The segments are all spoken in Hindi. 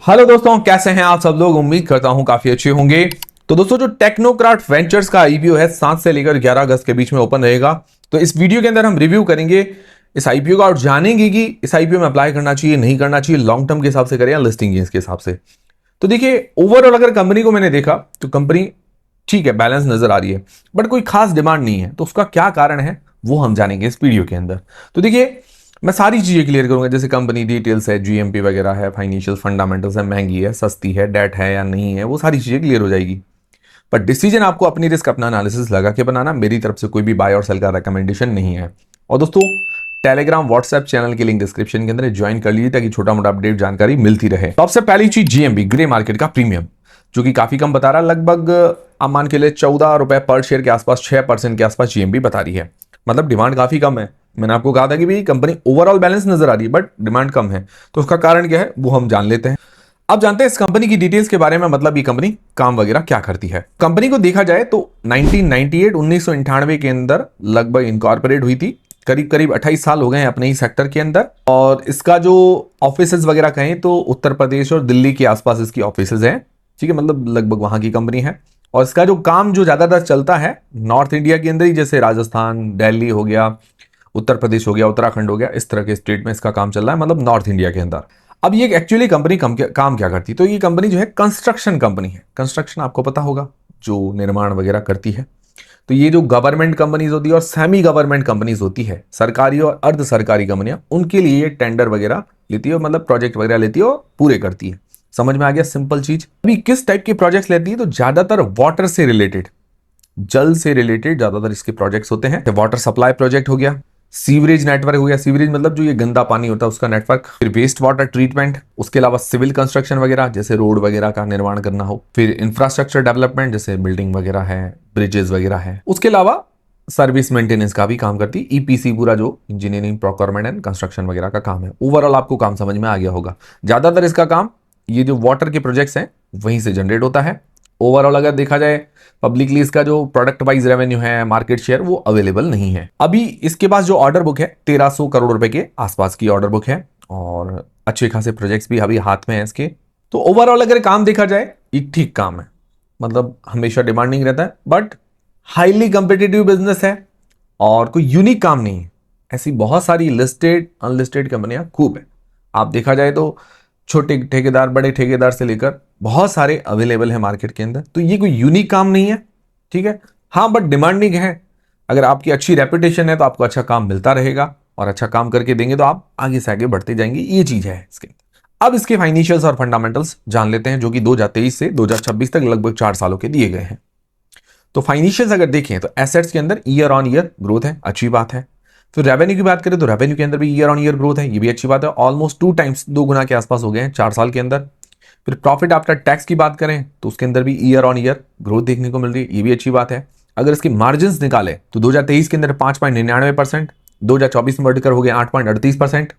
हेलो दोस्तों, कैसे हैं आप सब लोग। उम्मीद करता हूं काफी अच्छे होंगे। तो दोस्तों, जो टेक्नोक्राट वेंचर्स का आईपीओ है 7 से लेकर 11 अगस्त के बीच में ओपन रहेगा। तो इस वीडियो के अंदर हम रिव्यू करेंगे इस आईपीओ का और जानेंगे कि इस आईपीओ में अप्लाई करना चाहिए, नहीं करना चाहिए, लॉन्ग टर्म के हिसाब से करें या लिस्टिंग गेन्स के हिसाब से। तो देखिए, ओवरऑल अगर कंपनी को मैंने देखा तो कंपनी ठीक है, बैलेंस नजर आ रही है, बट कोई खास डिमांड नहीं है। तो उसका क्या कारण है वो हम जानेंगे इस वीडियो के अंदर। तो देखिए, मैं सारी चीजें क्लियर करूंगा, जैसे कंपनी डिटेल्स है, जीएमपी वगैरह है, फाइनेंशियल फंडामेंटल्स है, महंगी है, सस्ती है, डेट है या नहीं है, वो सारी चीजें क्लियर हो जाएगी। पर डिसीजन आपको अपनी रिस्क, अपना एनालिसिस लगा के बनाना। मेरी तरफ से कोई भी बाय और सेल का रिकमेंडेशन नहीं है। और दोस्तों, टेलीग्राम व्हाट्सएप चैनल की लिंक डिस्क्रिप्शन के अंदर ज्वाइन कर लीजिए ताकि छोटा मोटा अपडेट जानकारी मिलती रहे। सबसे पहली चीज जीएमबी, ग्रे मार्केट का प्रीमियम, जो कि काफी कम बता रहा है। लगभग आप मान के लिए 14 रुपए पर शेयर के आसपास, 6% के आसपास जीएमबी बता रही है। मतलब डिमांड काफी कम है। मैंने आपको कहा था कि भाई कंपनी ओवरऑल बैलेंस नजर आ रही है बट डिमांड कम है। तो उसका कारण क्या है वो हम जान लेते हैं। अब जानते हैं इस कंपनी की डिटेल्स के बारे में, मतलब ये कंपनी काम वगैरह क्या करती है। कंपनी को देखा जाए तो 1998 के अंदर लगभग इनकॉर्पोरेट हुई थी। करीब करीब 28 साल हो गए हैं अपने ही सेक्टर के अंदर। और इसका जो ऑफिसेज वगैरह कहें तो उत्तर प्रदेश और दिल्ली के आसपास इसकी ऑफिसेज हैं। ठीक है, मतलब लगभग वहां की कंपनी है। और इसका जो काम जो ज्यादातर चलता है नॉर्थ इंडिया के अंदर ही, जैसे राजस्थान, दिल्ली हो गया, उत्तर प्रदेश हो गया, उत्तराखंड हो गया, इस तरह के स्टेट में इसका काम चल रहा है, मतलब नॉर्थ इंडिया के अंदर। अब ये एक्चुअली कंपनी काम क्या करती है, तो ये कंपनी जो है कंस्ट्रक्शन कंपनी है। कंस्ट्रक्शन आपको पता होगा, जो निर्माण वगैरह करती है। तो ये जो गवर्नमेंट कंपनीज होती है और सेमी गवर्नमेंट कंपनीज होती है, सरकारी और अर्ध सरकारी कंपनियां, उनके लिए ये टेंडर वगैरह लेती है, मतलब प्रोजेक्ट वगैरह लेती है और पूरे करती है। समझ में आ गया सिंपल चीज। अभी किस टाइप के प्रोजेक्ट्स लेती है, तो ज्यादातर वाटर से रिलेटेड, जल से रिलेटेड ज्यादातर इसके प्रोजेक्ट्स होते हैं। वाटर सप्लाई प्रोजेक्ट हो गया, सीवरेज नेटवर्क हो गया, सीवरेज मतलब जो ये गंदा पानी होता है उसका नेटवर्क, फिर वेस्ट वाटर ट्रीटमेंट, उसके अलावा सिविल कंस्ट्रक्शन वगैरह, जैसे रोड वगैरह का निर्माण करना हो, फिर इंफ्रास्ट्रक्चर डेवलपमेंट, जैसे बिल्डिंग वगैरह है, ब्रिजेस वगैरह है। उसके अलावा सर्विस मेंटेनेंस का भी काम करती है। ईपीसी पूरा जो इंजीनियरिंग, प्रोक्योरमेंट एंड कंस्ट्रक्शन वगैरह का काम है। ओवरऑल आपको काम समझ में आ गया होगा। ज्यादातर इसका काम ये जो वाटर के प्रोजेक्ट्स हैं वहीं से जनरेट होता है। ओवरऑल अगर देखा जाए पब्लिकली इसका जो प्रोडक्ट वाइज रेवेन्यू है, मार्केट शेयर, वो अवेलेबल नहीं है। अभी इसके पास जो ऑर्डर बुक है 1300 करोड़ रुपए के आसपास की ऑर्डर बुक है और अच्छे खासे प्रोजेक्ट्स भी अभी हाथ में है इसके। तो ओवरऑल अगर काम देखा जाए ये ठीक काम है, मतलब हमेशा डिमांडिंग रहता है बट हाईली कंपिटेटिव बिजनेस है और कोई यूनिक काम नहीं है। ऐसी बहुत सारी लिस्टेड अनलिस्टेड कंपनियां खूब है। आप देखा जाए तो छोटे ठेकेदार, बड़े ठेकेदार से लेकर बहुत सारे अवेलेबल है मार्केट के अंदर। तो ये कोई यूनिक काम नहीं है, ठीक है। हाँ, बट डिमांडिंग है। अगर आपकी अच्छी रेपुटेशन है तो आपको अच्छा काम मिलता रहेगा और अच्छा काम करके देंगे तो आप आगे से आगे बढ़ते जाएंगे। ये चीज है इसके। अब इसके फाइनेंशियल्स और फंडामेंटल्स जान लेते हैं, जो कि 2023 से 2026 तक लगभग 4 सालों के दिए गए हैं। तो फाइनेंशियल्स अगर देखें तो एसेट्स के अंदर ईयर ऑन ईयर ग्रोथ है, अच्छी बात है। फिर रेवेन्यू की बात करें तो रेवेन्यू के अंदर भी ईयर ऑन ईयर ग्रोथ है, ये भी अच्छी बात है। ऑलमोस्ट 2 टाइम्स, 2 गुना के आसपास हो गए हैं 4 साल के अंदर। फिर प्रॉफिट आफ्टर टैक्स की बात करें तो उसके अंदर भी ईयर ऑन ईयर ग्रोथ देखने को मिल रही है, ये भी अच्छी बात है। अगर इसकी मार्जिन निकाले तो 2023 के अंदर 5.99%, 2024 में बढ़कर हो गए 8.38%,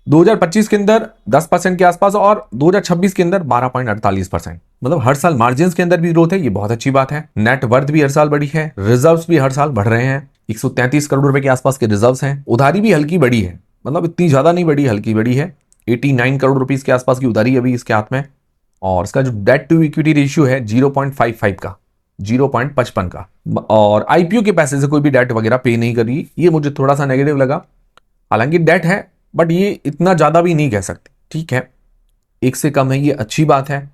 2025 के अंदर 10% के आसपास और 2026 के अंदर 12.48%। मतलब हर साल मार्जिन के अंदर भी ग्रोथ है, ये बहुत अच्छी बात है। नेट वर्थ भी हर साल बढ़ी है, रिजर्व्स भी हर साल बढ़ रहे हैं। 133 करोड़ रुपए के आसपास के रिजर्व्स हैं। उधारी भी हल्की बढ़ी है, मतलब इतनी ज्यादा नहीं बढ़ी, हल्की बढ़ी है। 89 करोड़ रुपीस के आसपास की उधारी अभी इसके हाथ में। और इसका जो डेट टू इक्विटी रेशियो है 0.55 का, 0.55 का। और आईपीओ के पैसे से कोई भी डेट वगैरह पे नहीं करी, ये मुझे थोड़ा सा नेगेटिव लगा। हालांकि डेट है बट ये इतना ज्यादा भी नहीं कह सकते, ठीक है। 1 से कम है, ये अच्छी बात है।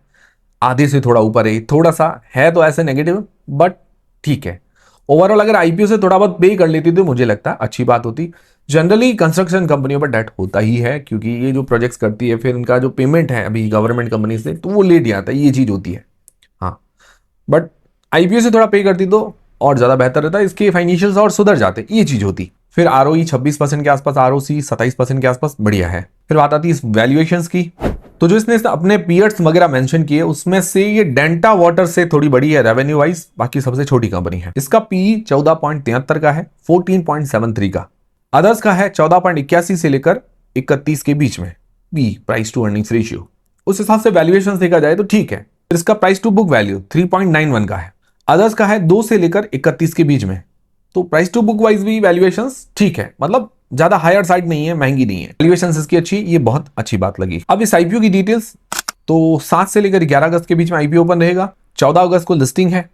आधे से थोड़ा ऊपर है, थोड़ा सा है तो ऐसे नेगेटिव, बट ठीक है। ओवरऑल अगर आईपीओ से थोड़ा बहुत पे कर लेती तो मुझे लगता है अच्छी बात होती। जनरली कंस्ट्रक्शन कंपनियों पर डेट होता ही है, क्योंकि ये जो प्रोजेक्ट्स करती है फिर इनका जो पेमेंट है अभी गवर्नमेंट कंपनी से तो वो लेट आता है, ये चीज होती है। हाँ, बट आईपीओ से थोड़ा पे करती तो और ज्यादा बेहतर रहता, इसके फाइनेंशियल्स और सुधर जाते, ये चीज होती। फिर आरओई 26% के आसपास, आरओसी 27% के आसपास, बढ़िया है। फिर बात आती है इस वैल्यूएशंस की। तो जो इसने अपने पीयर्स वगैरह मेंशन किए उसमें से ये डेंटा वाटर से थोड़ी बड़ी है रेवेन्यू वाइज, बाकी सबसे छोटी कंपनी है। इसका पी 14.73 का है, 14.73 का। अदर्स का है 14.81 से लेकर 31 के बीच में, P price to earnings ratio. उस हिसाब से वैल्यूएशन देखा जाए तो ठीक है। फिर इसका प्राइस टू बुक वैल्यू 3.91 का है। अदर्स का है 2 से लेकर 31 के बीच में। तो प्राइस टू बुक वाइज भी वैल्यूएशंस ठीक है, मतलब ज्यादा हायर साइड नहीं है, महंगी नहीं है, वैल्यूएशंस इसकी अच्छी, ये बहुत अच्छी बात लगी। अब इस आईपीओ की डिटेल्स तो 7 से लेकर 11 अगस्त के बीच में आईपीओ ओपन रहेगा। 14 अगस्त को लिस्टिंग है।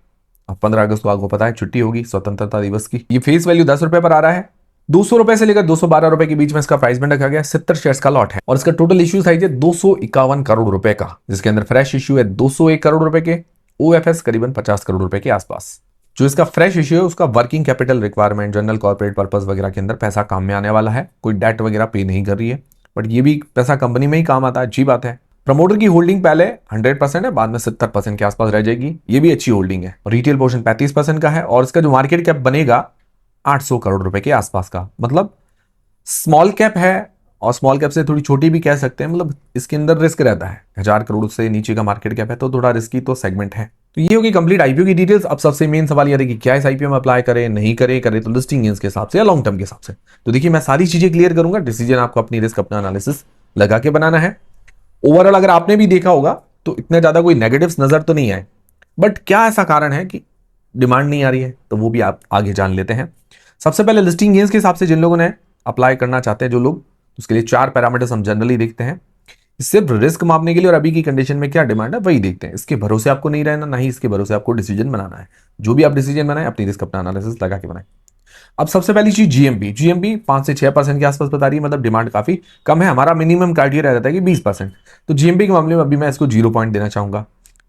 अब 15 अगस्त को आपको पता है छुट्टी होगी स्वतंत्रता दिवस की। ये फेस वैल्यू 10 रुपए पर आ रहा है। 200 रुपए से लेकर 212 रुपए के बीच में इसका प्राइस बैंड रखा गया। 70 शेयर्स का लॉट है और इसका टोटल इश्यू साइज है 251 करोड़ रुपए का, जिसके अंदर फ्रेश इश्यू है 201 करोड़ रुपए के, ओएफएस करीबन 50 करोड़ रुपए के आसपास। जो इसका फ्रेश इश्यू है उसका working capital requirement, general corporate purpose वगैरह के अंदर पैसा काम में आने वाला है। कोई डेट वगैरह पे नहीं कर रही है, बट ये भी पैसा कंपनी में ही काम आता है, अच्छी बात है। प्रमोटर की होल्डिंग पहले 100% है, बाद में 70% के आसपास रह जाएगी, ये भी अच्छी होल्डिंग है। रिटेल पोर्शन 35% का है और इसका जो मार्केट कैप बनेगा 800 करोड़ रुपए के आसपास का, मतलब स्मॉल कैप है और स्मॉल कैप से थोड़ी छोटी भी कह सकते हैं। मतलब इसके अंदर रिस्क रहता है, 1000 करोड़ से नीचे का मार्केट कैप है तो थोड़ा रिस्की तो सेगमेंट है। तो ये होगी कंप्लीट आईपीओ की डिटेल्स। अब सबसे मेन सवाल ये है कि क्या इस आईपीओ में अप्लाई करें, नहीं करें, करें तो लिस्टिंग गेन्स के हिसाब से या लॉन्ग टर्म के हिसाब से। तो देखिए मैं सारी चीजें क्लियर करूंगा, डिसीजन आपको अपनी रिस्क अपना एनालिसिस लगा के बनाना है। ओवरऑल अगर आपने भी देखा होगा तो इतने ज्यादा कोई नेगेटिव्स नजर तो नहीं आए, बट क्या ऐसा कारण है कि डिमांड नहीं आ रही है, तो वो भी आप आगे जान लेते हैं। सबसे पहले लिस्टिंग गेन्स के हिसाब से जिन लोगों ने अप्लाई करना चाहते हैं जो लोग, उसके लिए 4 पैरामीटर्स हम जनरली देखते हैं। सिर्फ रिस्क मापने के लिए और अभी की कंडीशन में क्या डिमांड है वही देखते हैं। इसके भरोसे आपको नहीं रहना, ना ही इसके भरोसे आपको डिसीजन बनाना है। जो भी आप डिसीजन बनाए अपनी रिस्क अपना एनालिसिस लगा के बनाए। अब सबसे पहली चीज जीएमपी 5 से 6% के आसपास बता रही है, मतलब डिमांड काफी कम है। हमारा मिनिमम क्राइटेरिया रहता है कि 20%, तो जीएमपी के मामले में अभी मैं इसको 0 पॉइंट देना चाहूंगा।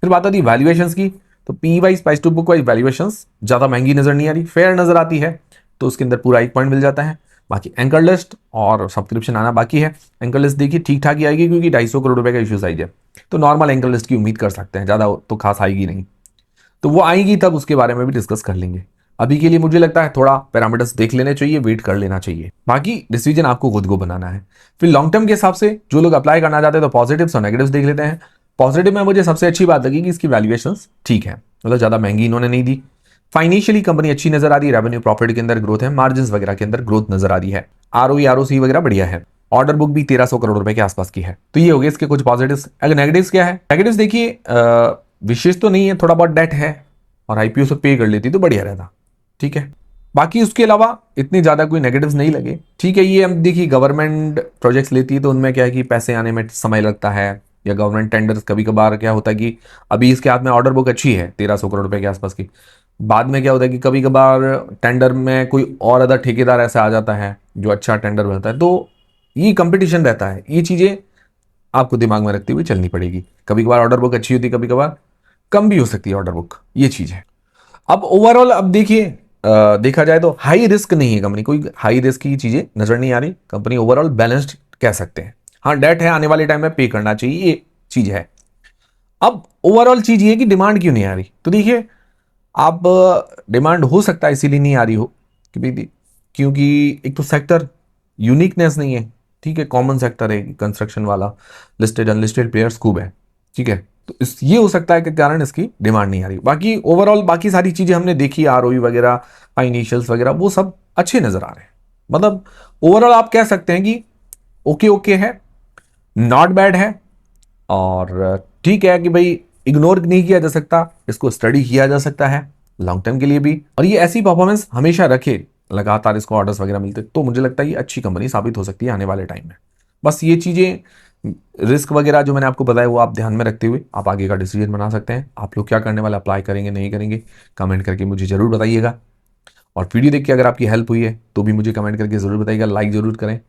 फिर बात आती है वैल्यूएशंस की, तो P wise price to book wise valuations ज्यादा महंगी नजर नहीं आ रही, फेयर नजर आती है, तो उसके अंदर पूरा 1 पॉइंट मिल जाता है। बाकी एंकर लिस्ट और सब्सक्रिप्शन आना बाकी है। एंकर लिस्ट देखिए ठीक ठाक ही आएगी क्योंकि 250 करोड़ रुपए का इश्यू साइज है, तो नॉर्मल एंकर लिस्ट की उम्मीद कर सकते हैं, ज्यादा तो खास आएगी नहीं। तो वो आएगी तब उसके बारे में भी डिस्कस कर लेंगे। अभी के लिए मुझे लगता है थोड़ा पैरामीटर्स देख लेने चाहिए, वेट कर लेना चाहिए, बाकी डिसीजन आपको खुद को बनाना है। फिर लॉन्ग टर्म के हिसाब से जो लोग अप्लाई करना चाहते हैं तो पॉजिटिव्स और नेगेटिव्स देख लेते हैं। पॉजिटिव में मुझे सबसे अच्छी बात लगी कि इसकी वैल्यूएशंस ठीक है, मतलब ज्यादा महंगी इन्होंने नहीं दी। फाइनेंशियली कंपनी अच्छी नजर आ रही है, रेवेन्यू प्रॉफिट के अंदर ग्रोथ है, मार्जिन वगैरह के अंदर ग्रोथ नजर आ रही है, आरओई आरओसी वगैरह बढ़िया है। ऑर्डर बुक भी 1300 करोड़ रुपए के आसपास की है। तो ये हो गए इसके कुछ पॉजिटिव्स। अगर नेगेटिव्स क्या है, नेगेटिव्स देखिए विशेष तो नहीं है, थोड़ा बहुत डेट है और आईपीओ से पे कर लेती तो बढ़िया रहता, ठीक है। बाकी उसके अलावा इतनी ज्यादा कोई नेगेटिव्स नहीं लगे, ठीक है। ये हम देखिए गवर्नमेंट प्रोजेक्ट्स लेती है तो उनमें क्या है कि पैसे आने में समय लगता है, या गवर्नमेंट टेंडर्स कभी कभार क्या होता है कि अभी इसके हाथ में ऑर्डर बुक अच्छी है 1300 करोड़ रुपए के आसपास की, बाद में क्या होता है कि कभी कभार टेंडर में कोई और अदर ठेकेदार ऐसा आ जाता है जो अच्छा टेंडर बनता है, तो ये कंपटीशन रहता है। ये चीजें आपको दिमाग में रखते हुए चलनी पड़ेगी। कभी कभार ऑर्डर बुक अच्छी होती है, कभी कभार कम भी हो सकती है ऑर्डर बुक, ये चीज है। अब ओवरऑल अब देखिए देखा जाए तो हाई रिस्क नहीं है कंपनी, कोई हाई रिस्क की चीजें नजर नहीं आ रही। कंपनी ओवरऑल बैलेंस्ड कह सकते हैं। हाँ डेट है, आने वाले टाइम में पे करना चाहिए, ये चीज है। अब ओवरऑल चीज ये कि डिमांड क्यों नहीं आ रही, तो देखिए आप डिमांड हो सकता है इसीलिए नहीं आ रही हो क्योंकि एक तो सेक्टर यूनिकनेस नहीं है, ठीक है, कॉमन सेक्टर है कंस्ट्रक्शन वाला, लिस्टेड अनलिस्टेड प्लेयर्स खूब है, ठीक है। तो ये हो सकता है कि कारण इसकी डिमांड नहीं आ रही। बाकी ओवरऑल बाकी सारी चीजें हमने देखी, आरओई वगैरह, फाइनेंशियल्स वगैरह, वो सब अच्छे नजर आ रहे हैं। मतलब ओवरऑल आप कह सकते हैं कि ओके ओके है, नॉट बैड है, और ठीक है कि भाई इग्नोर नहीं किया जा सकता, इसको स्टडी किया जा सकता है लॉन्ग टर्म के लिए भी। और ये ऐसी परफॉर्मेंस हमेशा रखे, लगातार इसको ऑर्डर्स वगैरह मिलते, तो मुझे लगता है ये अच्छी कंपनी साबित हो सकती है आने वाले टाइम में। बस ये चीजें रिस्क वगैरह जो मैंने आपको बताया वो आप ध्यान में रखते हुए आप आगे का डिसीजन बना सकते हैं। आप लोग क्या करने वाले, अप्लाई करेंगे नहीं करेंगे, कमेंट करके मुझे जरूर बताइएगा। और वीडियो देख के अगर आपकी हेल्प हुई है तो भी मुझे कमेंट करके जरूर बताइएगा, लाइक जरूर करें।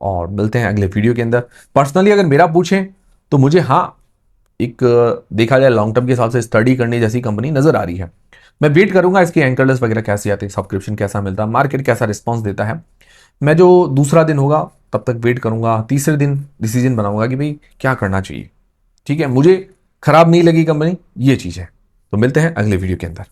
और मिलते हैं अगले वीडियो के अंदर। पर्सनली अगर मेरा पूछें तो मुझे हाँ एक देखा जाए लॉन्ग टर्म के हिसाब से स्टडी करने जैसी कंपनी नजर आ रही है। मैं वेट करूंगा इसकी एंकर लिस्ट वगैरह कैसी आती है, सब्सक्रिप्शन कैसा मिलता है, मार्केट कैसा रिस्पॉन्स देता है। मैं जो दूसरा दिन होगा तब तक वेट करूंगा, तीसरे दिन डिसीजन बनाऊंगा कि भाई क्या करना चाहिए, ठीक है। मुझे खराब नहीं लगी कंपनी, ये चीज है। तो मिलते हैं अगले वीडियो के अंदर।